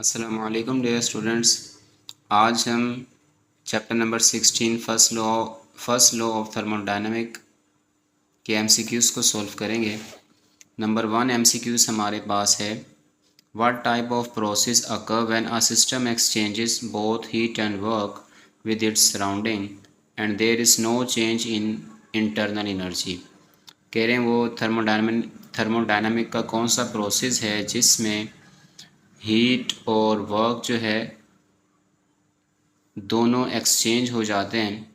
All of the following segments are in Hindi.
अस्सलामुअलैकुम डियर स्टूडेंट्स। आज हम chapter number 16 first law of thermodynamic के एमसीक्यूज़ को सॉल्व करेंगे। नंबर 1 एमसीक्यूज़ हमारे पास है, what type of process occur when a system exchanges both heat and work with its surrounding and there is no change in internal energy. कह रहे हैं वो थर्मोडायनामिक का कौन सा प्रोसेस है जिसमें हीट और वर्क जो है दोनों एक्सचेंज हो जाते हैं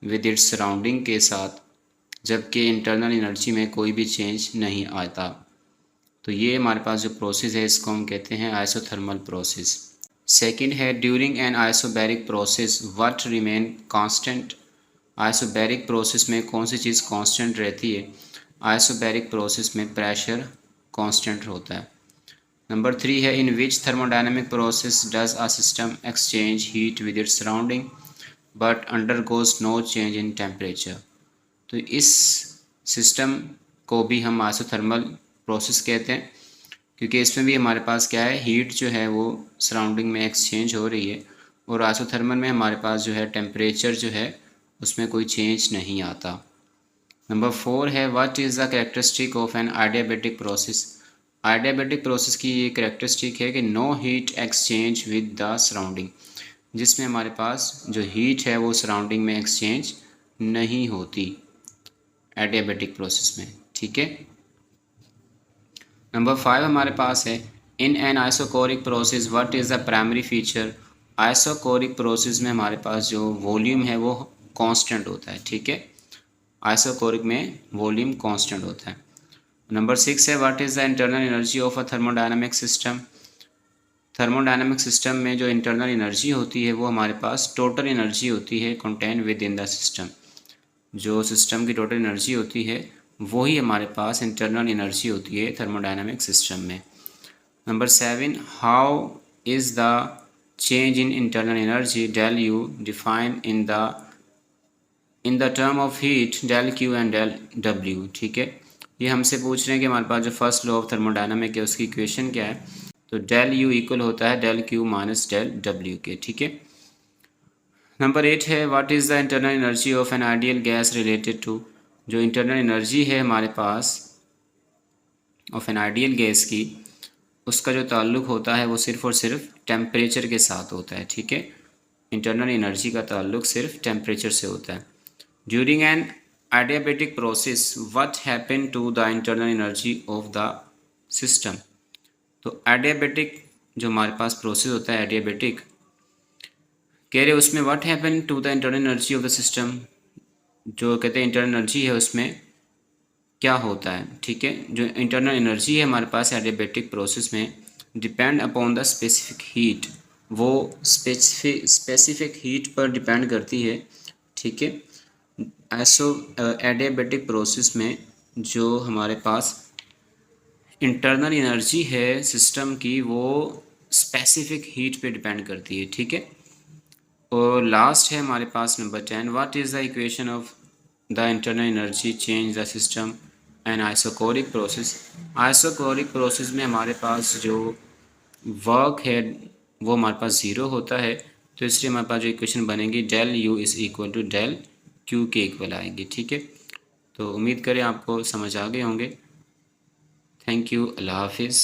विद इट्स सराउंडिंग के साथ, जबकि इंटरनल एनर्जी में कोई भी चेंज नहीं आता। तो ये हमारे पास जो प्रोसेस है इसको हम कहते हैं आइसोथर्मल प्रोसेस। सेकंड है, during an isobaric process what remain constant. Isobaric process में कौन सी चीज़ कांस्टेंट रहती है? आइसोबैरिक प्रोसेस में प्रेशर कांस्टेंट होता है। नंबर 3 है, in which thermodynamic process does a system exchange heat with its surrounding but undergoes no change in temperature. तो इस सिस्टम को भी हम आइसोथर्मल प्रोसेस कहते हैं, क्योंकि इसमें भी हमारे पास क्या है, हीट जो है वो सराउंडिंग में एक्सचेंज हो रही है, और आइसोथर्मल में हमारे पास जो है टेम्परेचर जो है उसमें कोई चेंज नहीं आता। नंबर 4 है, what is the characteristic of an adiabatic process. Adiabatic process की ये कैरेक्टरिस्टिक है कि no heat exchange with the surrounding, जिसमें हमारे पास जो हीट है वो सराउंडिंग में एक्सचेंज नहीं होती एडियाबैटिक प्रोसेस में। ठीक है। नंबर 5 हमारे पास है, in an isochoric process what is the primary feature. Isochoric process में हमारे पास जो वॉल्यूम है वो कांस्टेंट होता है। ठीक है, आइसोकोरिक में वॉल्यूम कांस्टेंट होता है। नंबर 6 है, what is the internal energy of a thermodynamic system. Thermodynamic system में जो इंटरनल एनर्जी होती है वो हमारे पास टोटल एनर्जी होती है contain within the system. जो सिस्टम की टोटल एनर्जी होती है वही हमारे पास इंटरनल एनर्जी होती है थर्मोडायनामिक सिस्टम में। Number 7, how is the change in internal energy del U define in the term of heat del Q and del W. ठीक है, ये हमसे पूछ रहे हैं कि हमारे पास जो फर्स्ट लॉ ऑफ थर्मोडायनामिक है उसकी इक्वेशन क्या है। तो डेल यू इक्वल होता है del Q minus del W के। ठीक है। नंबर 8 है, what is the internal energy of an ideal gas related to. जो इंटरनल एनर्जी है हमारे पास ऑफ एन आइडियल गैस की, उसका जो ताल्लुक होता है वो सिर्फ और सिर्फ टेम्परेचर के साथ होता है। ठीक है, इंटरनल एनर्जी का ताल्लुक सिर्फ टेम्परेचर से होता है। During N adiabatic process what happened to the internal energy of the system। तो adiabatic जो हमारे पास प्रोसेस होता है adiabatic, कह रहे उसमें what happened to the internal energy of the system, जो कहते हैं इंटरनल एनर्जी है उसमें क्या होता है। ठीक है, जो इंटरनल एनर्जी है हमारे पास एडियाबैटिक प्रोसेस में depend upon the specific heat, वो स्पेसिफिक हीट पर डिपेंड करती है। ठीक है, एडियाबैटिक प्रोसेस में जो हमारे पास इंटरनल एनर्जी है सिस्टम की वो स्पेसिफिक हीट पे डिपेंड करती है। ठीक है, और लास्ट है हमारे पास number 10, what is the equation of the internal energy change the system and isochoric process. Isochoric process में हमारे पास जो वर्क है वो हमारे पास ज़ीरो होता है, तो इसलिए हमारे पास जो इक्वेशन बनेगी del U is equal to del Q के इक्वल आएंगे। ठीक है, तो उम्मीद करें आपको समझ आ गए होंगे। थैंक यू, अल्लाह हाफिज़।